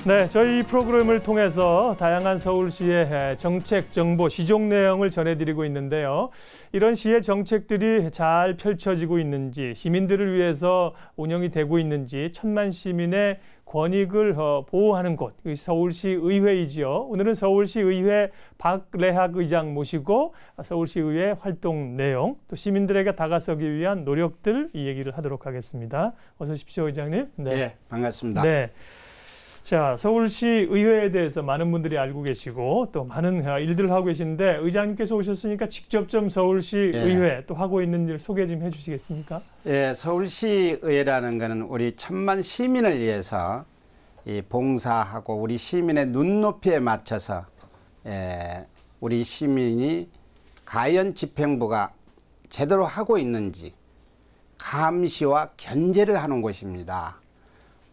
네, 저희 프로그램을 통해서 다양한 서울시의 정책, 정보, 시종 내용을 전해드리고 있는데요. 이런 시의 정책들이 잘 펼쳐지고 있는지, 시민들을 위해서 운영이 되고 있는지, 천만 시민의 권익을 보호하는 곳, 서울시 의회이지요. 오늘은 서울시 의회 박래학 의장 모시고 서울시 의회 활동 내용, 또 시민들에게 다가서기 위한 노력들 이 얘기를 하도록 하겠습니다. 어서 오십시오, 의장님. 네, 반갑습니다. 네. 자, 서울시 의회에 대해서 많은 분들이 알고 계시고 또 많은 일들을 하고 계신데 의장님께서 오셨으니까 직접 좀 서울시 의회 또 하고 있는 일 소개 좀 해주시겠습니까? 예, 서울시 의회라는 것은 우리 천만 시민을 위해서 봉사하고 우리 시민의 눈높이에 맞춰서 우리 시민이 과연 집행부가 제대로 하고 있는지 감시와 견제를 하는 곳입니다.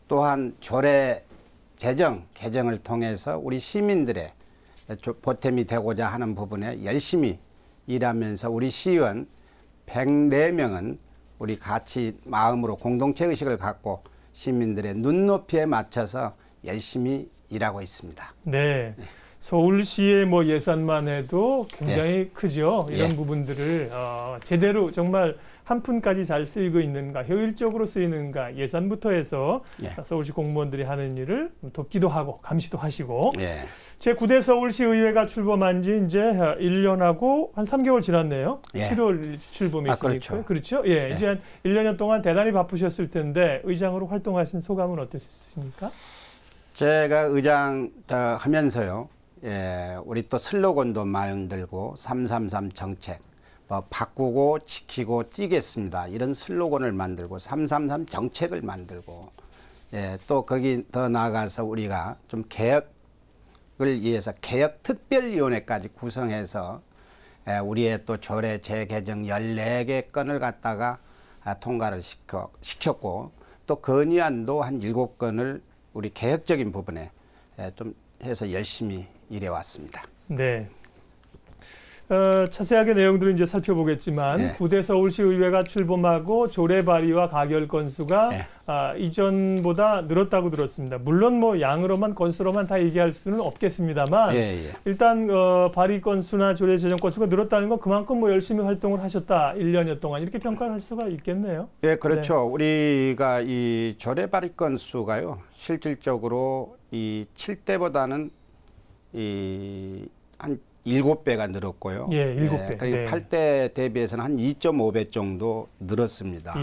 또한 조례 개정을 통해서 우리 시민들의 보탬이 되고자 하는 부분에 열심히 일하면서 우리 시의원 104명은 우리 같이 마음으로 공동체 의식을 갖고 시민들의 눈높이에 맞춰서 열심히 일하고 있습니다. 네. 서울시의 뭐 예산만 해도 굉장히 크죠. 이런 부분들을 제대로 정말 한 푼까지 잘 쓰이고 있는가, 효율적으로 쓰이는가, 예산부터 해서 서울시 공무원들이 하는 일을 돕기도 하고 감시도 하시고 제9대 서울시 의회가 출범한 지 이제 1년하고 한 3개월 지났네요. 7월 출범이시니까. 그렇죠. 이제 한 1년 동안 대단히 바쁘셨을 텐데 의장으로 활동하신 소감은 어떠셨습니까? 제가 의장 하면서요. 우리 또 슬로건도 만들고 333 정책, 바꾸고 지키고 뛰겠습니다. 이런 슬로건을 만들고 333 정책을 만들고 또 거기 더 나아가서 우리가 좀 개혁을 위해서 개혁특별위원회까지 구성해서 우리의 또 조례 재개정 14개 건을 갖다가 통과를 시켰고 또 건의안도 한 7건을 우리 개혁적인 부분에 좀 해서 열심히 일해왔습니다. 네. 자세하게 내용들은 이제 살펴보겠지만 9대 서울시 의회가 출범하고 조례 발의와 가결 건수가 이전보다 늘었다고 들었습니다. 물론 뭐 양으로만 건수로만 다 얘기할 수는 없겠습니다만 일단 발의 건수나 조례 제정 건수가 늘었다는 건 그만큼 뭐 열심히 활동을 하셨다. 1년여 동안 이렇게 평가를 할 수가 있겠네요. 예, 그렇죠. 우리가 이 조례 발의 건수가요. 실질적으로 이 7대보다는 한 7배가 늘었고요. 7배. 그러니까 8대 대비해서는 한 2.5배 정도 늘었습니다.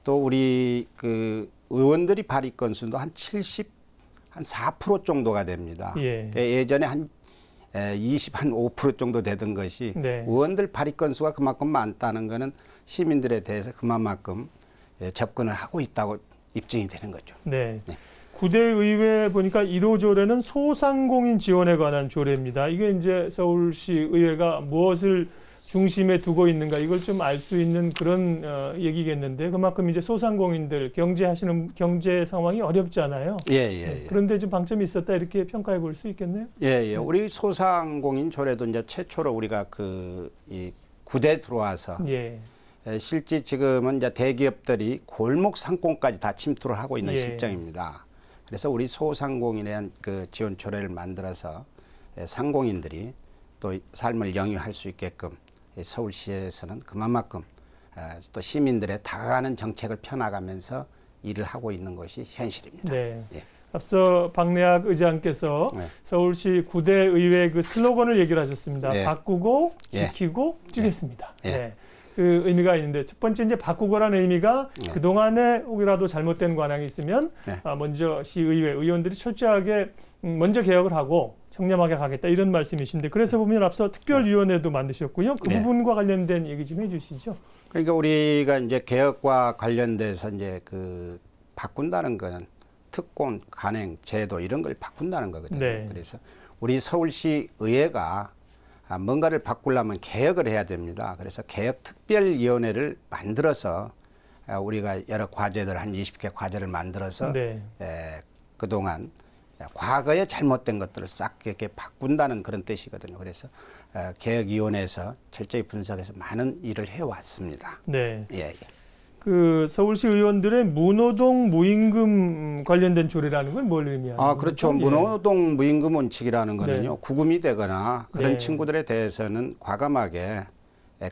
또 우리 그 의원들이 발의 건수도 한 4% 정도가 됩니다. 예전에 한 5% 정도 되던 것이 의원들 발의 건수가 그만큼 많다는 것은 시민들에 대해서 그만큼 접근을 하고 있다고 입증이 되는 거죠. 9대 의회 보니까 1호 조례는 소상공인 지원에 관한 조례입니다. 이게 이제 서울시 의회가 무엇을 중심에 두고 있는가 이걸 좀 알 수 있는 그런 얘기겠는데 그만큼 이제 소상공인들 경제 상황이 어렵잖아요. 그런데 좀 방점이 있었다 이렇게 평가해 볼 수 있겠네요. 우리 소상공인 조례도 이제 최초로 우리가 이 9대 들어와서 실제 지금은 이제 대기업들이 골목 상권까지 다 침투를 하고 있는 실정입니다. 그래서 우리 소상공인에 대한 그 지원 조례를 만들어서 상공인들이 또 삶을 영위할 수 있게끔 서울시에서는 그만큼 또 시민들의 다가가는 정책을 펴나가면서 일을 하고 있는 것이 현실입니다. 앞서 박래학 의장께서 서울시 9대 의회 그 슬로건을 얘기를 하셨습니다. 바꾸고 지키고 뛰겠습니다. 그 의미가 있는데 첫 번째 이제 바꾸고라는 의미가 그동안에 혹이라도 잘못된 관행이 있으면 먼저 시의회 의원들이 철저하게 먼저 개혁을 하고 청렴하게 가겠다 이런 말씀이신데 그래서 보면 앞서 특별위원회도 만드셨고요. 그 부분과 관련된 얘기 좀 해주시죠. 그러니까 우리가 이제 개혁과 관련돼서 이제 바꾼다는 거는 특권, 관행, 제도 이런 걸 바꾼다는 거거든요. 그래서 우리 서울시 의회가 뭔가를 바꾸려면 개혁을 해야 됩니다. 그래서 개혁특별위원회를 만들어서 우리가 여러 과제들 한 20개 과제를 만들어서 그동안 과거에 잘못된 것들을 싹 이렇게 바꾼다는 그런 뜻이거든요. 그래서 개혁위원회에서 철저히 분석해서 많은 일을 해왔습니다. 그 서울시 의원들의 무노동 무임금 관련된 조례라는 건 뭘 의미하는 겁니까? 그렇죠. 예. 무노동 무임금 원칙이라는 거는요. 네. 구금이 되거나 그런 네. 친구들에 대해서는 과감하게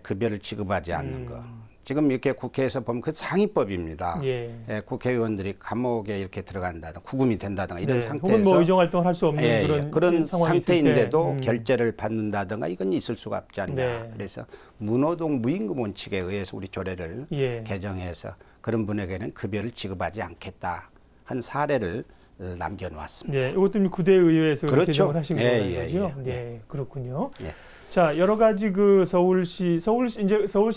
급여를 지급하지 않는 거. 지금 이렇게 국회에서 보면 그 상위법입니다. 예. 국회의원들이 감옥에 이렇게 들어간다든가 구금이 된다든가 이런 네. 상태에서 혹은 뭐 의정 활동을 할 수 없는 그런 상황이 상태인데도 있을 때. 결제를 받는다든가 이건 있을 수가 없지 않냐. 네. 그래서 무노동 무임금 원칙에 의해서 우리 조례를 예. 개정해서 그런 분에게는 급여를 지급하지 않겠다 한 사례를 남겨놓았습니다. 네, 이것도 구대의회에서 그렇죠. 개정을 하신 거죠. 예. 네, 그렇군요. 예. 자, 여러 가지 그 서울시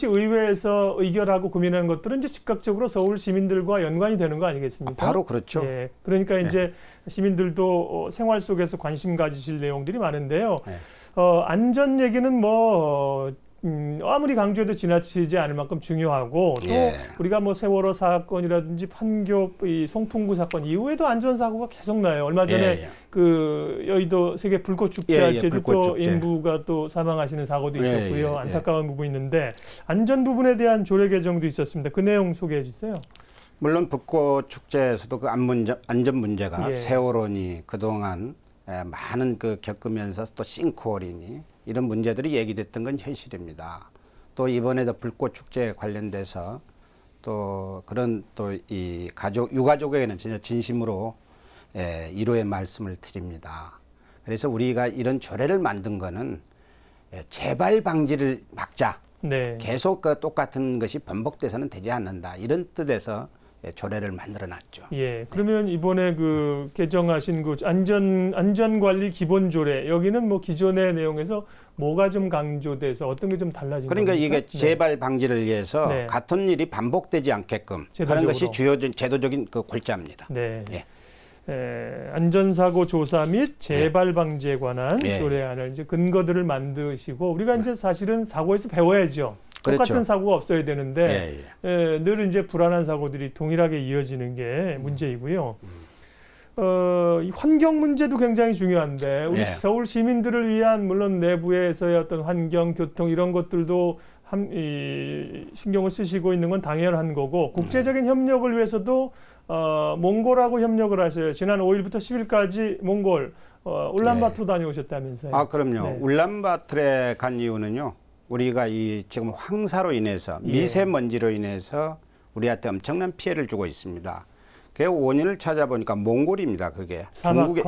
의회에서 의결하고 고민하는 것들은 이제 즉각적으로 서울 시민들과 연관이 되는 거 아니겠습니까? 바로 그렇죠. 예, 그러니까 이제 시민들도 생활 속에서 관심 가지실 내용들이 많은데요. 안전 얘기는 뭐 아무리 강조해도 지나치지 않을 만큼 중요하고 또 우리가 뭐 세월호 사건이라든지 판교 이 송풍구 사건 이후에도 안전사고가 계속 나요. 얼마 전에 그 여의도 세계 불꽃축제 할 때도 또 인부가 또 사망하시는 사고도 있었고요. 안타까운 부분이 있는데 안전 부분에 대한 조례 개정도 있었습니다. 그 내용 소개해 주세요. 물론 불꽃축제에서도 그 안전 문제가 세월호니 그동안 많은 그 겪으면서 또 싱크홀이니 이런 문제들이 얘기됐던 건 현실입니다. 또 이번에도 불꽃축제에 관련돼서 또 그런 또 이 유가족에게는 진짜 진심으로 위로의 말씀을 드립니다. 그래서 우리가 이런 조례를 만든 거는 재발 방지를 막자. 네. 계속 그 똑같은 것이 반복돼서는 되지 않는다. 이런 뜻에서 조례를 만들어놨죠. 예, 그러면 이번에 그 개정하신 그 안전관리 기본조례 여기는 뭐 기존의 내용에서 뭐가 좀 강조돼서 어떤 게 좀 달라진 그러니까 겁니까? 이게 재발 방지를 위해서 같은 일이 반복되지 않게끔 하는 것이 제도적인 그 골자입니다. 네. 안전사고 조사 및 재발 방지에 관한 조례안을 이제 근거들을 만드시고 우리가 이제 사실은 사고에서 배워야죠. 똑같은 그렇죠. 사고가 없어야 되는데 늘 이제 불안한 사고들이 동일하게 이어지는 게 문제이고요. 이 환경 문제도 굉장히 중요한데 우리 서울 시민들을 위한 물론 내부에서의 어떤 환경, 교통 이런 것들도 신경을 쓰시고 있는 건 당연한 거고 국제적인 협력을 위해서도 몽골하고 협력을 하셔요. 지난 5일부터 10일까지 몽골 울란바토 다녀오셨다면서요. 그럼요. 울란바토에 간 이유는요. 우리가 지금 황사로 인해서 미세먼지로 인해서 우리한테 엄청난 피해를 주고 있습니다. 그 원인을 찾아보니까 몽골입니다. 그게 중국에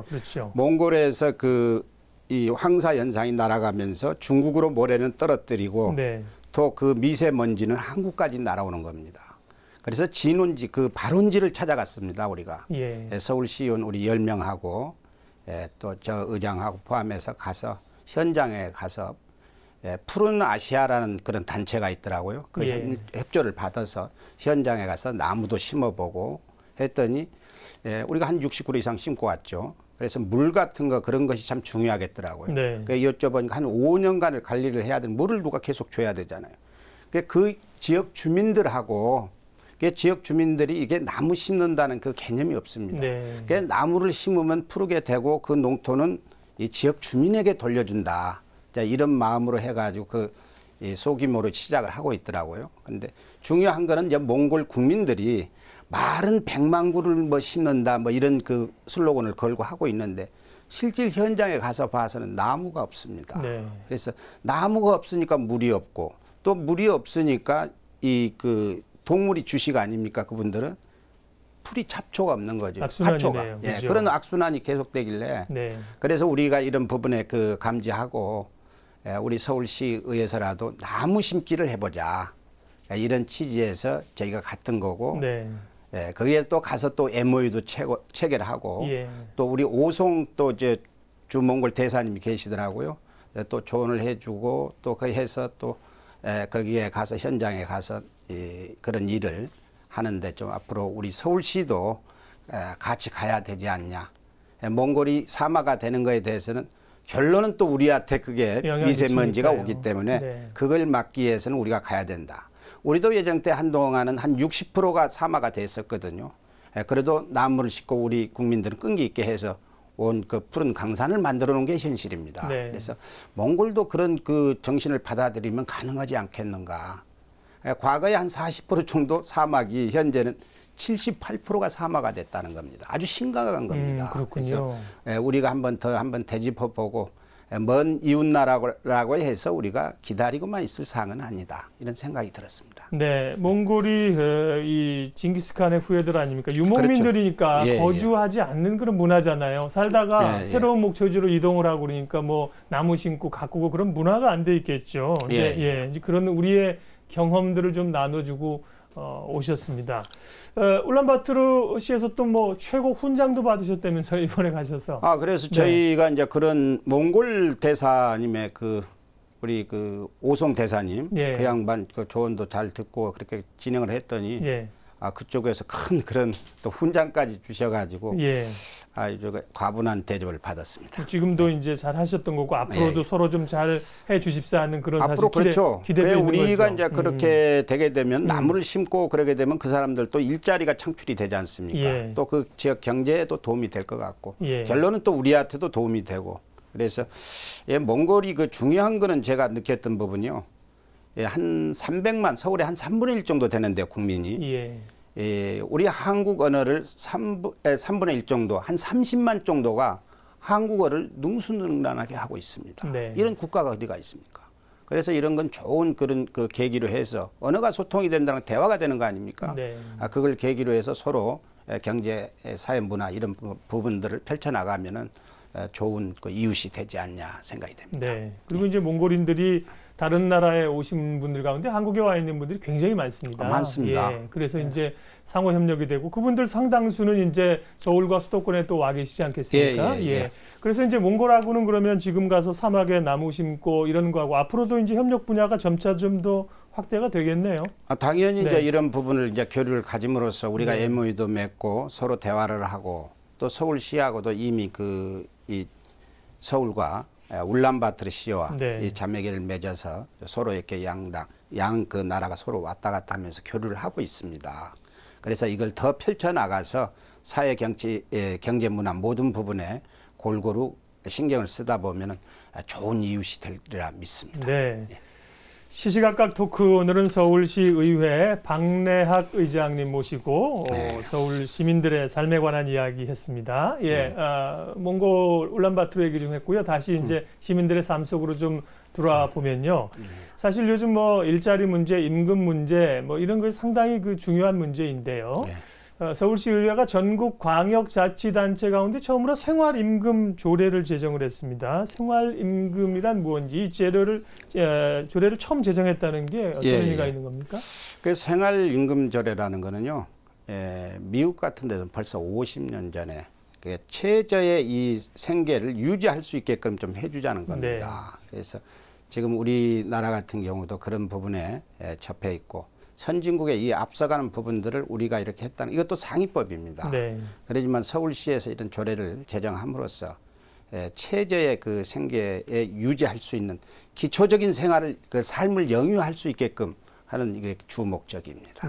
그렇죠. 몽골에서 이 황사 현상이 날아가면서 중국으로 모래는 떨어뜨리고 또 그 미세먼지는 한국까지 날아오는 겁니다. 그래서 진원지 그 발원지를 찾아갔습니다. 우리가 서울시의원 우리 10명하고 또 저 의장하고 포함해서 가서 현장에 가서 푸른 아시아라는 그런 단체가 있더라고요. 그 협조를 받아서 현장에 가서 나무도 심어보고 했더니 우리가 한 60그루 이상 심고 왔죠. 그래서 물 같은 거 그런 것이 참 중요하겠더라고요. 여쭤보니까 한 5년간을 관리를 해야 되는 물을 누가 계속 줘야 되잖아요. 그 지역 주민들하고 지역 주민들이 이게 나무 심는다는 그 개념이 없습니다. 나무를 심으면 푸르게 되고 그 농토는 이 지역 주민에게 돌려준다. 이런 마음으로 해가지고 소규모로 시작을 하고 있더라고요. 근데 중요한 거는 이제 몽골 국민들이 말은 100만 그루를 뭐 심는다 뭐 이런 그 슬로건을 걸고 하고 있는데 실질 현장에 가서 봐서는 나무가 없습니다. 그래서 나무가 없으니까 물이 없고 또 물이 없으니까 그 동물이 주식 아닙니까? 그분들은 풀이 잡초가 없는 거죠. 악순환이네요. 그런 악순환이 계속되길래 그래서 우리가 이런 부분에 감지하고 우리 서울시의회에서라도 나무 심기를 해보자. 이런 취지에서 저희가 갔던 거고 거기에 또 가서 또 MOU도 체결하고 또 우리 오송 또 이제 주몽골 대사님이 계시더라고요. 또 조언을 해주고 또 해서 또 거기에 가서 현장에 가서 그런 일을 하는데 좀 앞으로 우리 서울시도 같이 가야 되지 않냐. 몽골이 사마가 되는 거에 대해서는 결론은 또 우리한테 그게 미세먼지가 오기 때문에 그걸 막기 위해서는 우리가 가야 된다. 우리도 예정 때 한동안은 한 60%가 사마가 됐었거든요. 그래도 나무를 심고 우리 국민들은 끈기 있게 해서 온 그 푸른 강산을 만들어 놓은 게 현실입니다. 그래서 몽골도 그런 그 정신을 받아들이면 가능하지 않겠는가. 과거에 한 40% 정도 사막이 현재는 78%가 사마가 됐다는 겁니다. 아주 심각한 겁니다. 그렇군요. 그래서 우리가 한번 되짚어보고 먼 이웃나라라고 해서 우리가 기다리고만 있을 사항은 아니다. 이런 생각이 들었습니다. 네, 몽골이 이 징기스칸의 후예들 아닙니까? 유목민들이니까 그렇죠. 거주하지 않는 그런 문화잖아요. 살다가 새로운 목적지로 이동을 하고 그러니까 뭐 나무 심고 가꾸고 그런 문화가 안 돼 있겠죠. 이제 그런 우리의 경험들을 좀 나눠주고 오셨습니다. 울란바토르시에서 또 뭐 최고 훈장도 받으셨다면서 이번에 가셔서. 그래서 저희가 이제 그런 몽골 대사님의 우리 오송 대사님 그 양반 그 조언도 잘 듣고 그렇게 진행을 했더니 그쪽에서 큰 그런 또 훈장까지 주셔가지고 아주 과분한 대접을 받았습니다. 지금도 이제 잘 하셨던 거고 앞으로도 서로 좀 잘 해주십사 하는 그런 앞으로 사실 기대도 있는 우리가 거죠. 이제 그렇게 되게 되면 나무를 심고 그러게 되면 그 사람들 또 일자리가 창출이 되지 않습니까? 또 그 지역 경제에도 도움이 될 것 같고 결론은 또 우리한테도 도움이 되고 그래서 몽골이 중요한 거는 제가 느꼈던 부분이요. 한 300만 서울에 한 3분의 1 정도 되는데요, 국민이. 우리 한국 언어를 3분의 1 정도, 한 30만 정도가 한국어를 능수능란하게 하고 있습니다. 이런 국가가 어디가 있습니까? 그래서 이런 건 좋은 그런 계기로 해서 언어가 소통이 된다는 대화가 되는 거 아닙니까? 그걸 계기로 해서 서로 경제, 사회, 문화 이런 부분들을 펼쳐나가면은 좋은 이웃이 되지 않냐 생각이 됩니다. 그리고 이제 몽골인들이 다른 나라에 오신 분들 가운데 한국에 와 있는 분들이 굉장히 많습니다. 많습니다. 그래서 이제 상호 협력이 되고 그분들 상당수는 이제 서울과 수도권에 또 와 계시지 않겠습니까? 그래서 이제 몽골하고는 그러면 지금 가서 사막에 나무 심고 이런 거하고 앞으로도 이제 협력 분야가 점차 좀 더 확대가 되겠네요. 당연히 이제 이런 부분을 이제 교류를 가짐으로써 우리가 MOU도 맺고 서로 대화를 하고 또 서울시하고도 이미 이 서울과 울란바토르 시와 이 자매기를 맺어서 서로 이렇게 양 그 나라가 서로 왔다 갔다 하면서 교류를 하고 있습니다. 그래서 이걸 더 펼쳐나가서 사회, 경제, 문화 모든 부분에 골고루 신경을 쓰다 보면 좋은 이웃이 되리라 믿습니다. 시시각각 토크 오늘은 서울시 의회 박래학 의장님 모시고 서울 시민들의 삶에 관한 이야기 했습니다. 몽골 울란바토르 얘기 좀 했고요. 다시 이제 시민들의 삶 속으로 좀 들어와 보면요. 사실 요즘 뭐 일자리 문제, 임금 문제 뭐 이런 것이 상당히 중요한 문제인데요. 서울시 의회가 전국 광역자치단체 가운데 처음으로 생활임금 조례를 제정을 했습니다. 생활임금이란 무엇인지 이 조례를 처음 제정했다는 게 어떤 의미가 있는 겁니까? 그 생활임금 조례라는 거는요. 미국 같은 데서 벌써 50년 전에 최저의 이 생계를 유지할 수 있게끔 좀 해주자는 겁니다. 그래서 지금 우리나라 같은 경우도 그런 부분에 접해 있고 선진국의 이 앞서가는 부분들을 우리가 이렇게 했다는 이것도 상위법입니다. 그렇지만 서울시에서 이런 조례를 제정함으로써 최저의 생계에 유지할 수 있는 기초적인 생활을 삶을 영위할 수 있게끔 하는 이게 주 목적입니다.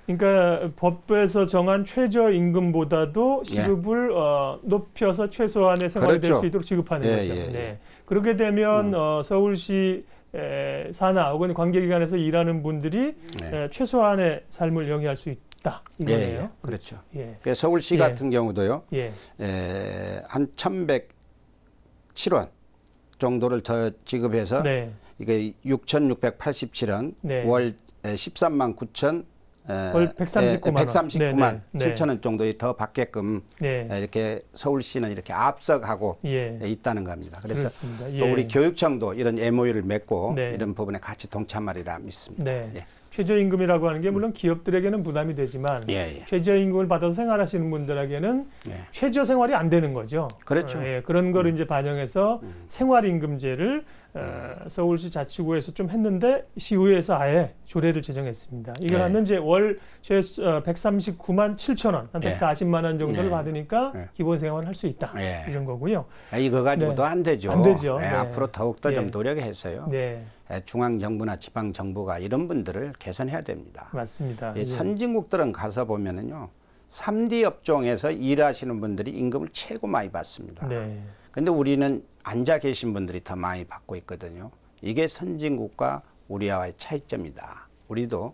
그러니까 법에서 정한 최저임금보다도 시급을 높여서 최소한의 생활이 될 수 있도록 지급하는 거죠. 그렇게 되면 서울시 산하 혹은 관계기관에서 일하는 분들이 최소한의 삶을 영위할 수 있다 이거네요. 그렇죠. 서울시 같은 경우도요. 한 1,107원 정도를 더 지급해서 이게 6,687원 월 13만 9천 월 139만 7천 원 정도 더 받게끔 이렇게 서울시는 이렇게 앞서가고 있다는 겁니다. 그래서 또 우리 교육청도 이런 MOU를 맺고 이런 부분에 같이 동참하리라 믿습니다. 최저임금이라고 하는 게 물론 기업들에게는 부담이 되지만 최저임금을 받아서 생활하시는 분들에게는 최저 생활이 안 되는 거죠. 그런 거를 이제 반영해서 생활임금제를 서울시 자치구에서 좀 했는데 시의회에서 아예 조례를 제정했습니다. 이걸 하면 이제 월 139만 7천 원, 한 140만 원 정도를 받으니까 기본 생활을 할 수 있다. 이런 거고요. 이거 가지고도 안 되죠. 안 되죠. 앞으로 더욱더 좀 노력해서요. 중앙정부나 지방정부가 이런 분들을 개선해야 됩니다. 맞습니다. 선진국들은 가서 보면은요. 3D 업종에서 일하시는 분들이 임금을 최고 많이 받습니다. 근데 우리는 앉아 계신 분들이 더 많이 받고 있거든요. 이게 선진국과 우리와의 차이점이다. 우리도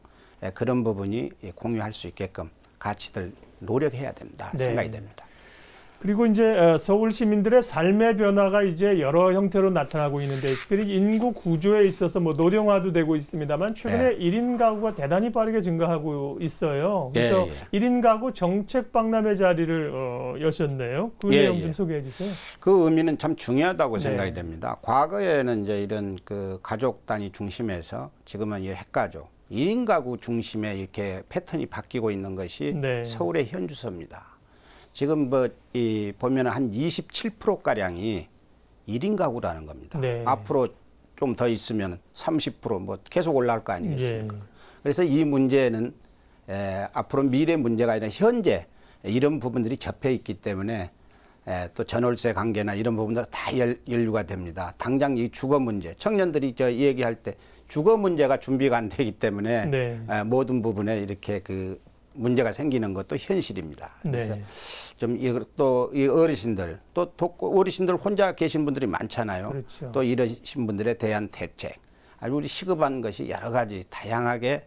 그런 부분이 공유할 수 있게끔 같이들 노력해야 된다 생각이 됩니다. 그리고 이제 서울 시민들의 삶의 변화가 이제 여러 형태로 나타나고 있는데 특별히 인구 구조에 있어서 뭐 노령화도 되고 있습니다만 최근에 1인 가구가 대단히 빠르게 증가하고 있어요. 그래서 1인 가구 정책 박람회 자리를 여셨네요. 그 내용 좀 소개해 주세요. 그 의미는 참 중요하다고 생각이 됩니다. 과거에는 이제 이런 그 가족 단위 중심에서 지금은 이 핵가족 1인 가구 중심에 이렇게 패턴이 바뀌고 있는 것이 서울의 현주소입니다. 지금 뭐 보면 한 27%가량이 1인 가구라는 겁니다. 앞으로 좀 더 있으면 30% 계속 올라갈 거 아니겠습니까? 그래서 이 문제는 앞으로 미래 문제가 아니라 현재 이런 부분들이 접해 있기 때문에 또 전월세 관계나 이런 부분들 다 연루가 됩니다. 당장 이 주거 문제, 청년들이 얘기할 때 주거 문제가 준비가 안 되기 때문에 모든 부분에 이렇게 그 문제가 생기는 것도 현실입니다. 그래서 좀 또 이 어르신들 또 어르신들 혼자 계신 분들이 많잖아요. 또 이러신 분들에 대한 대책, 아주 우리 시급한 것이 여러 가지 다양하게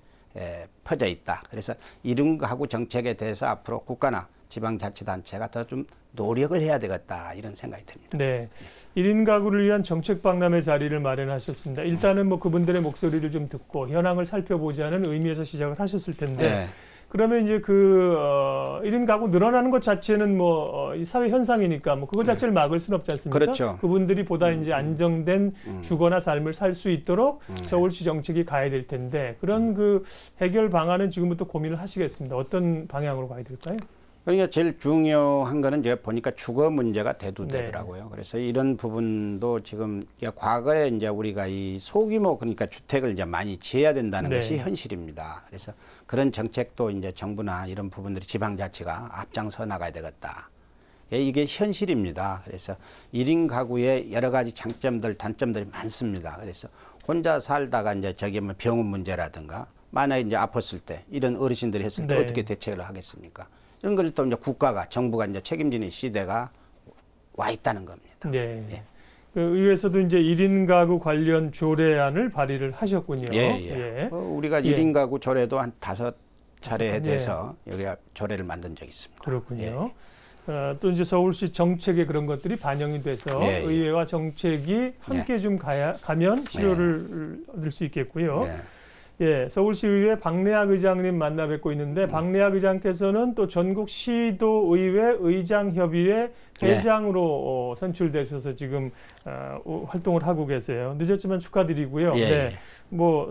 퍼져 있다. 그래서 1인 가구 정책에 대해서 앞으로 국가나 지방자치단체가 더 좀 노력을 해야 되겠다 이런 생각이 듭니다. 1인 가구를 위한 정책 박람회 자리를 마련하셨습니다. 일단은 뭐 그분들의 목소리를 좀 듣고 현황을 살펴보자는 의미에서 시작을 하셨을 텐데 그러면 이제 그 1인 가구 늘어나는 것 자체는 뭐 이 사회 현상이니까 뭐 그거 자체를 막을 수는 없지 않습니까? 그렇죠. 그분들이 보다 이제 안정된 주거나 삶을 살 수 있도록 서울시 정책이 가야 될 텐데 그런 그 해결 방안은 지금부터 고민을 하시겠습니다. 어떤 방향으로 가야 될까요? 그러니까 제일 중요한 거는 제가 보니까 주거 문제가 대두되더라고요. 그래서 이런 부분도 지금 과거에 이제 우리가 이 소규모 그러니까 주택을 이제 많이 지어야 된다는 것이 현실입니다. 그래서 그런 정책도 이제 정부나 이런 부분들이 지방자치가 앞장서 나가야 되겠다. 이게 현실입니다. 그래서 1인 가구의 여러 가지 장점들, 단점들이 많습니다. 그래서 혼자 살다가 이제 저기 뭐 병원 문제라든가 만약에 이제 아팠을 때 이런 어르신들이 했을 때 어떻게 대책을 하겠습니까? 이런 걸 또 이제 국가가 정부가 이제 책임지는 시대가 와 있다는 겁니다. 그 의회에서도 이제 1인 가구 관련 조례안을 발의를 하셨군요. 우리가 1인 가구 조례도 한 5차례에 대해서 여기가 조례를 만든 적이 있습니다. 그렇군요. 또 이제 서울시 정책에 그런 것들이 반영이 돼서 의회와 정책이 함께 좀 가면 실효를 얻을 수 있겠고요. 서울시의회 박래학 의장님 만나 뵙고 있는데 박래학 의장께서는 또 전국 시도의회 의장협의회 회장으로 선출되셔서 지금 활동을 하고 계세요. 늦었지만 축하드리고요. 뭐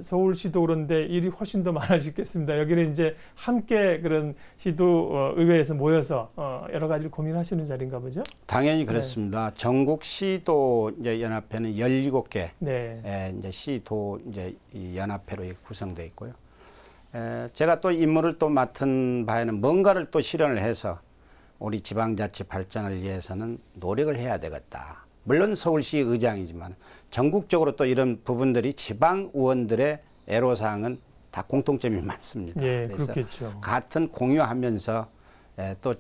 서울시도 그런데 일이 훨씬 더 많아지겠습니다. 여기는 이제 함께 그런 시도의회에서 모여서 여러 가지를 고민하시는 자리인가 보죠? 당연히 그렇습니다. 전국 시도 이제 연합회는 17개 이제 시도 이제 이 연합회로 구성되어 있고요. 제가 또 임무를 또 맡은 바에는 뭔가를 또 실현을 해서 우리 지방자치 발전을 위해서는 노력을 해야 되겠다. 물론 서울시 의장이지만 전국적으로 또 이런 부분들이 지방 의원들의 애로사항은 다 공통점이 많습니다. 그래서 그렇겠죠. 같은 공유하면서 또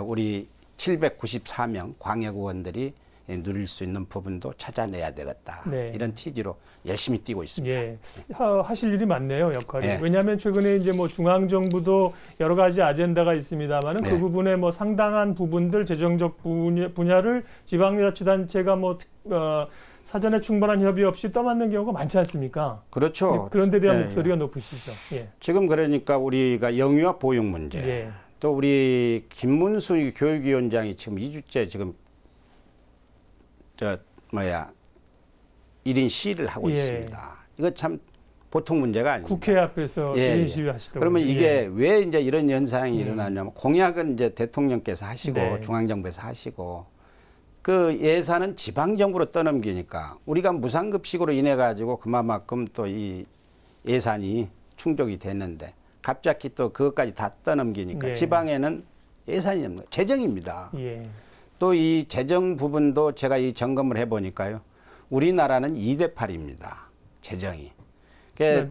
우리 794명 광역 의원들이 누릴 수 있는 부분도 찾아내야 되겠다. 이런 취지로 열심히 뛰고 있습니다. 하실 일이 많네요, 역할이. 왜냐하면 최근에 이제 뭐 중앙 정부도 여러 가지 아젠다가 있습니다만은 그 부분에 뭐 상당한 부분들 재정적 분야를 지방자치단체가 뭐 사전에 충분한 협의 없이 떠맡는 경우가 많지 않습니까? 그렇죠. 그런 데 대한 목소리가 높으시죠. 지금 그러니까 우리가 영유아 보육 문제, 또 우리 김문수 교육위원장이 지금 2주째 지금 1인 시위를 하고 있습니다. 이거 참 보통 문제가 아닙니다. 국회 앞에서 1인 시위 하시더라고요. 그러면 이게 왜 이제 이런 현상이 일어나냐면 공약은 이제 대통령께서 하시고 중앙정부에서 하시고 그 예산은 지방정부로 떠넘기니까 우리가 무상급식으로 인해 가지고 그만큼 또 이 예산이 충족이 됐는데 갑자기 또 그것까지 다 떠넘기니까 지방에는 예산이 없는 재정입니다. 또 이 재정 부분도 제가 이 점검을 해보니까요. 우리나라는 2대8입니다. 재정이.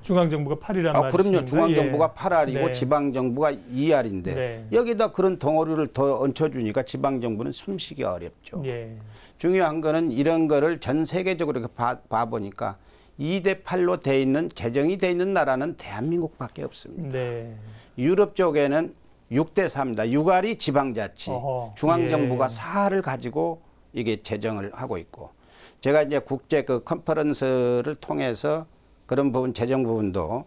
중앙정부가 8이라는 말씀인가요? 그럼요. 중앙정부가 8R이고 지방정부가 2R인데 여기다 그런 덩어리를 더 얹혀주니까 지방정부는 숨쉬기 어렵죠. 중요한 거는 이런 거를 전 세계적으로 봐보니까 2대 8로 돼 있는 재정이 돼 있는 나라는 대한민국밖에 없습니다. 네. 유럽 쪽에는 6대 4입니다. 6알이 지방자치, 중앙정부가 4알을 가지고 이게 재정을 하고 있고, 제가 이제 국제 그 컨퍼런스를 통해서 그런 부분 재정 부분도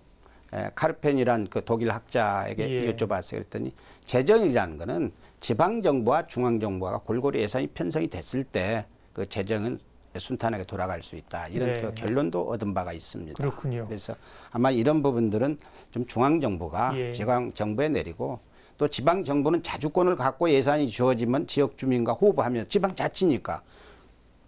카르펜이란 그 독일 학자에게 여쭤봤어요. 그랬더니 재정이라는 거는 지방정부와 중앙정부가 골고루 예산이 편성이 됐을 때 그 재정은 순탄하게 돌아갈 수 있다. 이런 그 결론도 얻은 바가 있습니다. 그렇군요. 그래서 아마 이런 부분들은 좀 중앙정부가 지방정부에 내리고, 또 지방정부는 자주권을 갖고 예산이 주어지면 지역 주민과 호흡하면 지방자치니까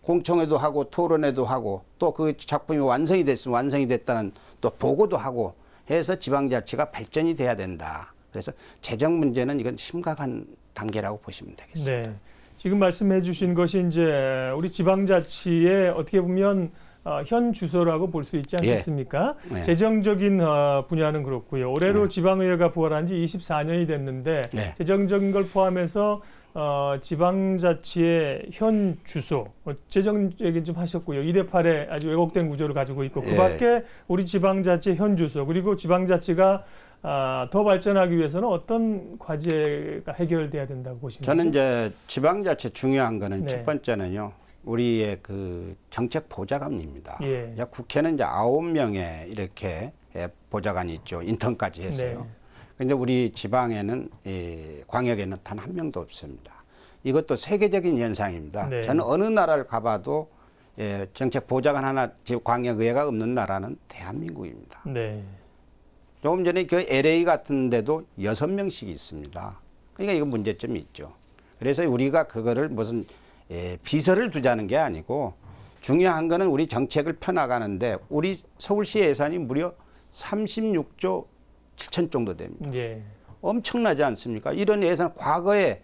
공청회도 하고 토론회도 하고, 또 그 작품이 완성이 됐으면 완성이 됐다는 또 보고도 하고 해서 지방자치가 발전이 돼야 된다. 그래서 재정 문제는 이건 심각한 단계라고 보시면 되겠습니다. 네. 지금 말씀해 주신 것이 이제 우리 지방자치의 어떻게 보면 현 주소라고 볼 수 있지 않겠습니까? 재정적인 분야는 그렇고요. 올해로 지방의회가 부활한 지 24년이 됐는데 재정적인 걸 포함해서 지방자치의 현 주소, 재정 얘기 좀 하셨고요. 2대 8의 아주 왜곡된 구조를 가지고 있고, 그 밖에 우리 지방자치의 현 주소, 그리고 지방자치가 더 발전하기 위해서는 어떤 과제가 해결돼야 된다고 보십니까? 저는 이제 지방자치 중요한 거는 첫 번째는요, 우리의 그 정책 보좌관입니다. 국회는 이제 9명의 이렇게 보좌관이 있죠. 인턴까지 해서요. 근데 우리 지방에는, 광역에는 단 1명도 없습니다. 이것도 세계적인 현상입니다. 저는 어느 나라를 가봐도 정책 보좌관 하나, 광역의회가 없는 나라는 대한민국입니다. 조금 전에 그 LA 같은 데도 6명씩 있습니다. 그러니까 이거 문제점이 있죠. 그래서 우리가 그거를 무슨 비서를 두자는 게 아니고, 중요한 거는 우리 정책을 펴나가는데 우리 서울시 예산이 무려 36조 7천 정도 됩니다. 엄청나지 않습니까? 이런 예산 과거에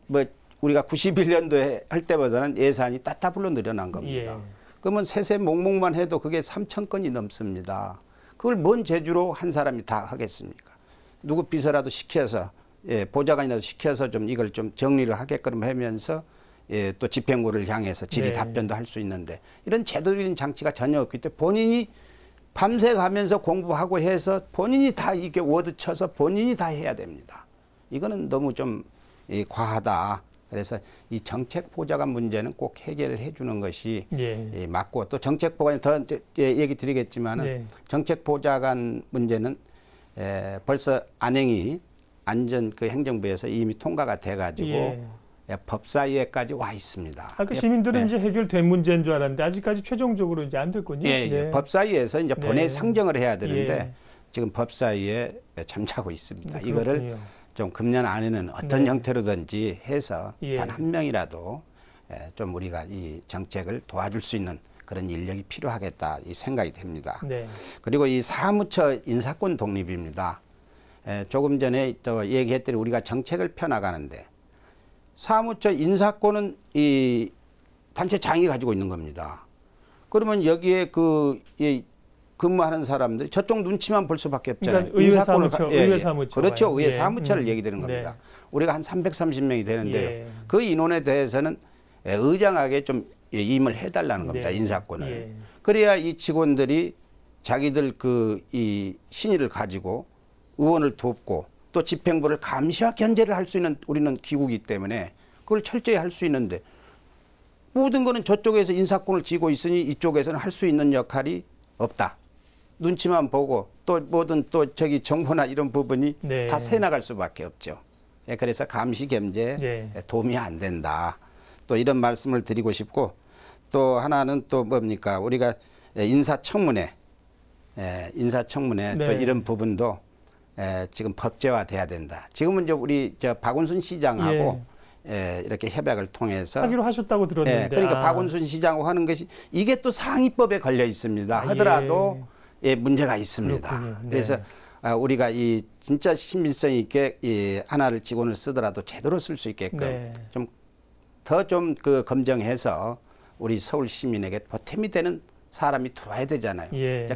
뭐 우리가 91년도에 할 때보다는 예산이 따따블로 늘어난 겁니다. 그러면 세세 목목만 해도 그게 3천 건이 넘습니다. 그걸 뭔 재주로 한 사람이 다 하겠습니까? 누구 비서라도 시켜서, 보좌관이라도 시켜서 좀 이걸 좀 정리를 하게끔 하면서 또 집행부를 향해서 질의 답변도 할 수 있는데, 이런 제도적인 장치가 전혀 없기 때문에 본인이 밤새 가면서 공부하고 해서 본인이 다 이렇게 워드 쳐서 본인이 다 해야 됩니다. 이거는 너무 좀 과하다. 그래서 이 정책 보좌관 문제는 꼭 해결을 해주는 것이 맞고, 또 정책 보좌관 더 얘기 드리겠지만은 정책 보좌관 문제는 벌써 안행이 안전 그 행정부에서 이미 통과가 돼가지고 법사위에까지 와 있습니다. 아까 시민들은 이제 해결된 문제인 줄 알았는데 아직까지 최종적으로 이제 안 됐군요. 법사위에서 이제 본회의 상정을 해야 되는데 지금 법사위에 잠자고 있습니다. 이거를 좀 금년 안에는 어떤 형태로든지 해서 단 한 명이라도 좀 우리가 이 정책을 도와줄 수 있는 그런 인력이 필요하겠다 이 생각이 됩니다. 그리고 이 사무처 인사권 독립입니다. 조금 전에 또 얘기했더니 우리가 정책을 펴나가는데 사무처 인사권은 이 단체장이 가지고 있는 겁니다. 그러면 여기에 근무하는 사람들이 저쪽 눈치만 볼 수밖에 없잖아요. 그러니까 의회 사무처, 의회 사무처. 그렇죠. 의회 사무처를 얘기되는 겁니다. 우리가 한 330명이 되는데요. 그 인원에 대해서는 의장에게 좀 임을 해달라는 겁니다. 인사권을. 그래야 이 직원들이 자기들 이 신의를 가지고 의원을 돕고 또 집행부를 감시와 견제를 할 수 있는 우리는 기구이기 때문에 그걸 철저히 할 수 있는데, 모든 거는 저쪽에서 인사권을 쥐고 있으니 이쪽에서는 할 수 있는 역할이 없다. 눈치만 보고 또 뭐든 또 저기 정보나 이런 부분이 다 새나갈 수밖에 없죠. 그래서 감시 견제 도움이 안 된다. 또 이런 말씀을 드리고 싶고, 또 하나는 또 뭡니까? 우리가 인사청문회 또 이런 부분도 지금 법제화돼야 된다. 지금은 이제 우리 박원순 시장하고 이렇게 협약을 통해서 하기로 하셨다고 들었는데, 그러니까 박원순 시장하고 하는 것이 이게 또 상위법에 걸려 있습니다. 하더라도 문제가 있습니다. 그래서 우리가 이 진짜 신빙성 있게 이 하나를 직원을 쓰더라도 제대로 쓸 수 있게끔 좀 더 좀 그 검증해서 우리 서울 시민에게 보탬이 되는 사람이 들어와야 되잖아요.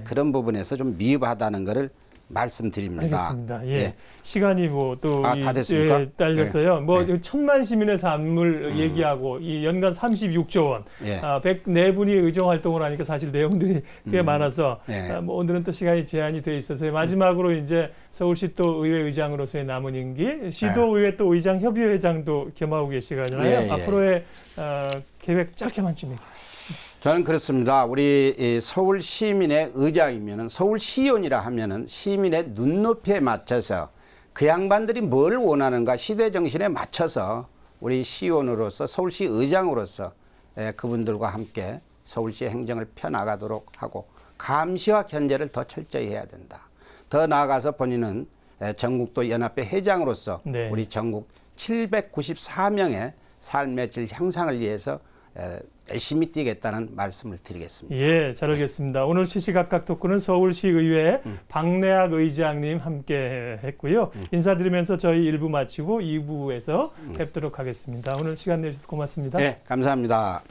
그런 부분에서 좀 미흡하다는 것을 말씀드립니다. 알겠습니다. 예. 시간이 뭐 또 다 됐습니까? 딸려서요. 뭐 1000만 시민의 삶을 얘기하고 이 연간 36조 원, 104분이 의정 활동을 하니까 사실 내용들이 꽤 많아서 뭐 오늘은 또 시간이 제한이 돼 있어서 마지막으로 이제 서울시 또 의회 의장으로서의 남은 임기, 시도의회 또 의장 협의회장도 겸하고 계시잖아요. 앞으로의 계획 짧게만 좀 얘기해 주세요. 저는 그렇습니다. 우리 서울 시민의 의장이면은 서울시의원이라 하면은 시민의 눈높이에 맞춰서 그 양반들이 뭘 원하는가 시대 정신에 맞춰서 우리 시의원으로서 서울시 의장으로서 그분들과 함께 서울시 행정을 펴나가도록 하고 감시와 견제를 더 철저히 해야 된다. 더 나아가서 본인은 전국도 연합회 회장으로서 우리 전국 794명의 삶의 질 향상을 위해서 열심히 뛰겠다는 말씀을 드리겠습니다. 예, 잘 알겠습니다. 오늘 시시각각 토크는 서울시의회 박래학 의장님 함께 했고요. 인사드리면서 저희 1부 마치고 2부에서 뵙도록 하겠습니다. 오늘 시간 내주셔서 고맙습니다. 네, 감사합니다.